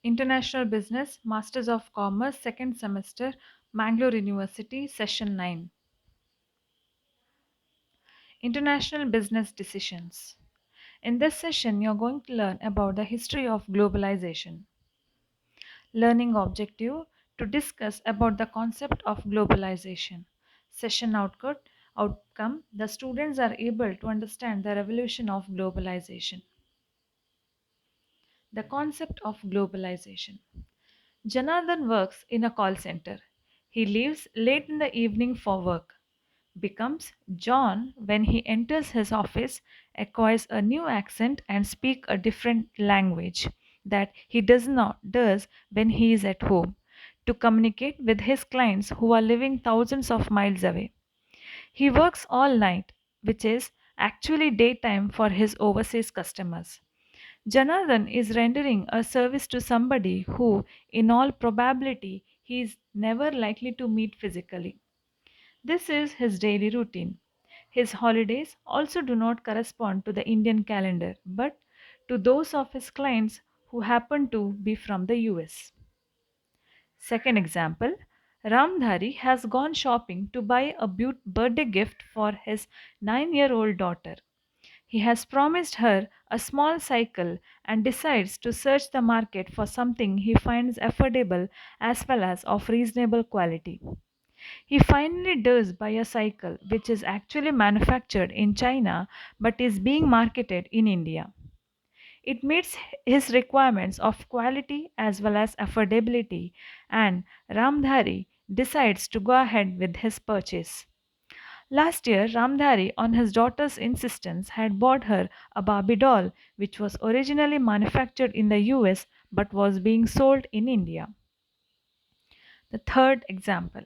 International Business, Masters of Commerce, second semester, Mangalore University, Session 9. International Business Decisions. In this session, you're going to learn about the history of globalization. Learning objective to discuss about the concept of globalization. Session outcome the students are able to understand the revolution of globalization. The concept of globalization. Janardhan works in a call center. He leaves late in the evening for work. Becomes John when he enters his office, acquires a new accent and speak a different language that he does when he is at home to communicate with his clients who are living thousands of miles away. He works all night, which is actually daytime for his overseas customers. Janardhan is rendering a service to somebody who, in all probability, he is never likely to meet physically. This is his daily routine. His holidays also do not correspond to the Indian calendar, but to those of his clients who happen to be from the US. Second example, Ramdhari has gone shopping to buy a birthday gift for his 9-year-old daughter. He has promised her a small cycle and decides to search the market for something he finds affordable as well as of reasonable quality. He finally does buy a cycle which is actually manufactured in China but is being marketed in India. It meets his requirements of quality as well as affordability, and Ramdhari decides to go ahead with his purchase. Last year, Ramdhari, on his daughter's insistence, had bought her a Barbie doll which was originally manufactured in the US but was being sold in India. The third example.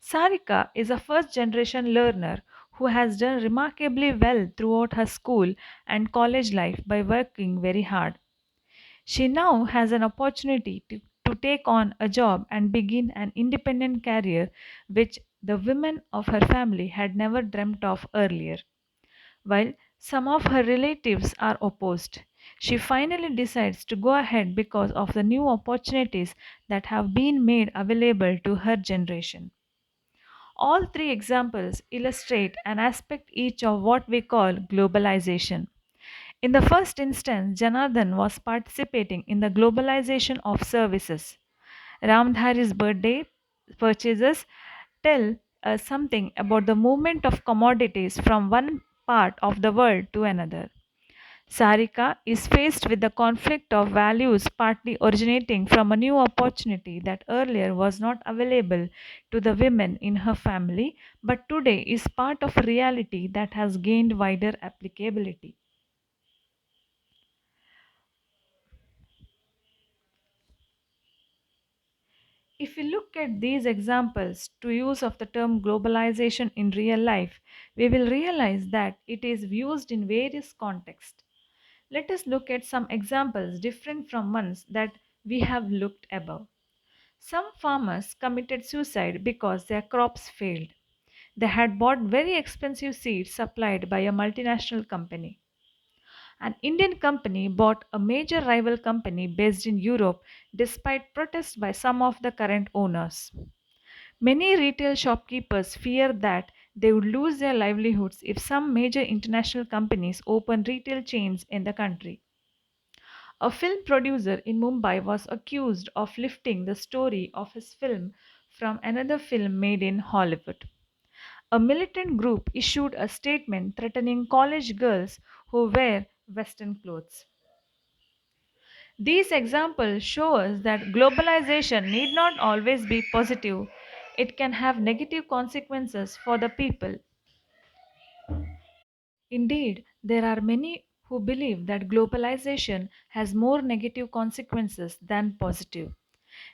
Sarika is a first generation learner who has done remarkably well throughout her school and college life by working very hard. She now has an opportunity to take on a job and begin an independent career which the women of her family had never dreamt of earlier. While some of her relatives are opposed, she finally decides to go ahead because of the new opportunities that have been made available to her generation. All three examples illustrate an aspect each of what we call globalization. In the first instance, Janardhan was participating in the globalization of services. Ramdhari's birthday purchases tell us something about the movement of commodities from one part of the world to another. Sarika is faced with the conflict of values partly originating from a new opportunity that earlier was not available to the women in her family but today is part of a reality that has gained wider applicability. If we look at these examples to use of the term globalization in real life, we will realize that it is used in various contexts. Let us look at some examples different from ones that we have looked above. Some farmers committed suicide because their crops failed. They had bought very expensive seeds supplied by a multinational company. An Indian company bought a major rival company based in Europe despite protests by some of the current owners. Many retail shopkeepers fear that they would lose their livelihoods if some major international companies open retail chains in the country. A film producer in Mumbai was accused of lifting the story of his film from another film made in Hollywood. A militant group issued a statement threatening college girls who wear Western clothes. These examples show us that globalization need not always be positive, it can have negative consequences for the people. Indeed, there are many who believe that globalization has more negative consequences than positive.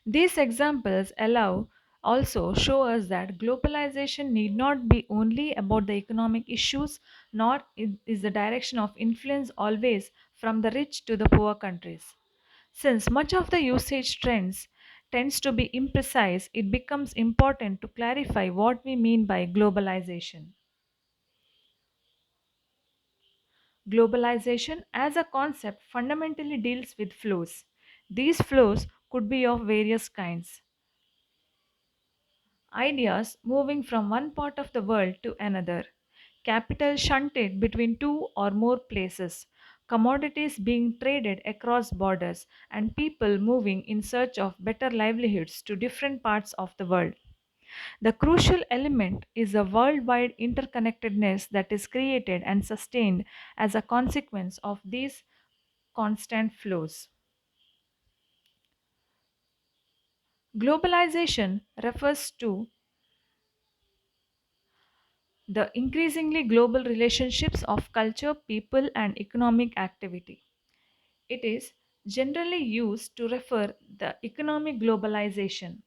These examples allow also show us that globalization need not be only about the economic issues, nor is the direction of influence always from the rich to the poor countries. Since much of the usage trends tends to be imprecise, it becomes important to clarify what we mean by globalization. Globalization as a concept fundamentally deals with flows. These flows could be of various kinds: ideas moving from one part of the world to another, capital shunted between two or more places, commodities being traded across borders, and people moving in search of better livelihoods to different parts of the world. The crucial element is the worldwide interconnectedness that is created and sustained as a consequence of these constant flows. Globalization refers to the increasingly global relationships of culture, people, and economic activity. It is generally used to refer the economic globalization,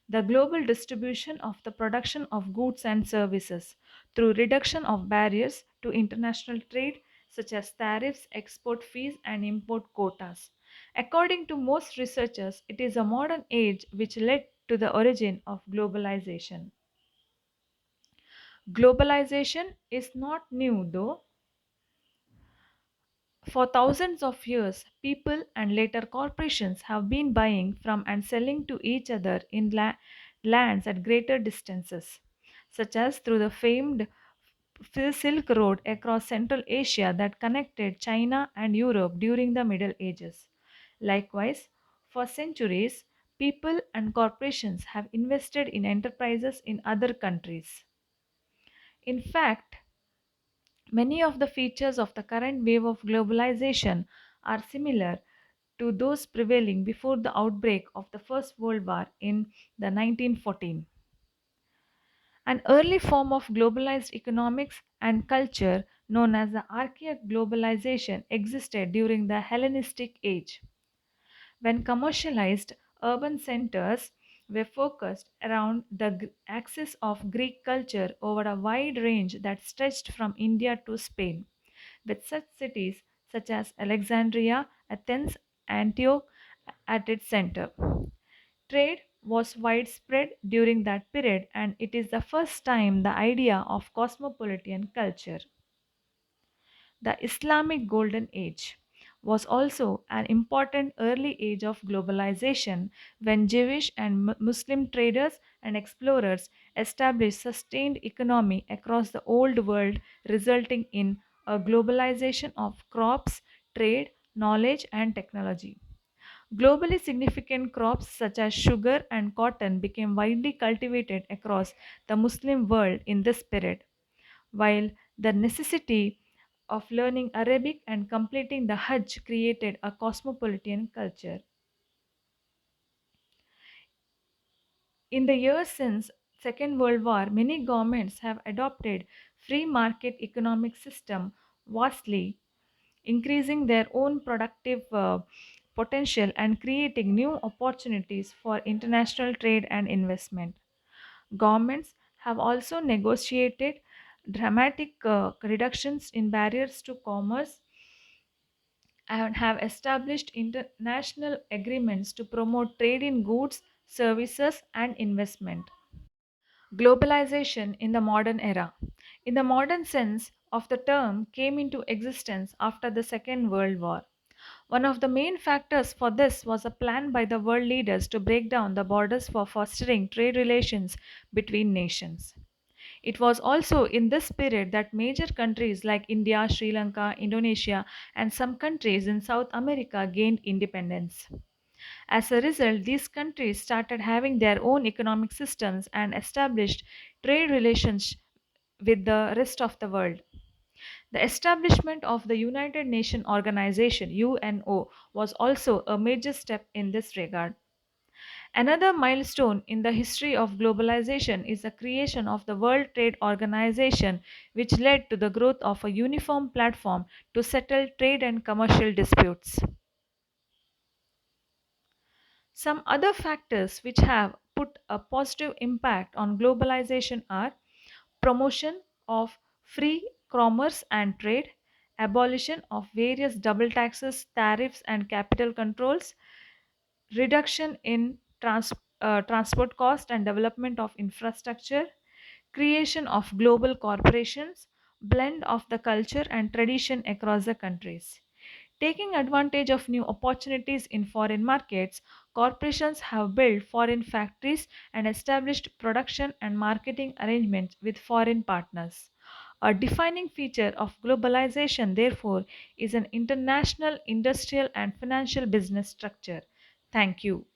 the global distribution of the production of goods and services through reduction of barriers to international trade such as tariffs, export fees, and import quotas. According to most researchers, it is a modern age which led to the origin of globalization. Globalization is not new though. For thousands of years, people and later corporations have been buying from and selling to each other in lands at greater distances, such as through the famed Silk Road across Central Asia that connected China and Europe during the Middle Ages. Likewise, for centuries, people and corporations have invested in enterprises in other countries. In fact, many of the features of the current wave of globalization are similar to those prevailing before the outbreak of the First World War in the 1914. An early form of globalized economics and culture known as the archaic globalization existed during the Hellenistic age, when commercialized urban centers were focused around the axis of Greek culture over a wide range that stretched from India to Spain, with such cities such as Alexandria, Athens, Antioch at its center. Trade was widespread during that period, and it is the first time the idea of cosmopolitan culture, the Islamic Golden Age, was also an important early age of globalization when Jewish and Muslim traders and explorers established sustained economy across the old world, resulting in a globalization of crops, trade, knowledge, and technology. Globally significant crops such as sugar and cotton became widely cultivated across the Muslim world in this period, while the necessity of learning Arabic and completing the Hajj created a cosmopolitan culture. In the years since Second World War, many governments have adopted free market economic system vastly increasing their own productive potential and creating new opportunities for international trade and investment. Governments have also negotiated dramatic reductions in barriers to commerce and have established international agreements to promote trade in goods, services, and investment. Globalization in the modern era, in the modern sense of the term, came into existence after the Second World War. One of the main factors for this was a plan by the world leaders to break down the borders for fostering trade relations between nations. It was also in this period that major countries like India, Sri Lanka, Indonesia, and some countries in South America gained independence. As a result, these countries started having their own economic systems and established trade relations with the rest of the world. The establishment of the United Nations Organization UNO was also a major step in this regard. Another milestone in the history of globalization is the creation of the World Trade Organization, which led to the growth of a uniform platform to settle trade and commercial disputes. Some other factors which have put a positive impact on globalization are promotion of free commerce and trade, abolition of various double taxes, tariffs, and capital controls, reduction in transport cost and development of infrastructure, creation of global corporations, blend of the culture and tradition across the countries. Taking advantage of new opportunities in foreign markets, corporations have built foreign factories and established production and marketing arrangements with foreign partners. A defining feature of globalization, therefore, is an international industrial and financial business structure. Thank you.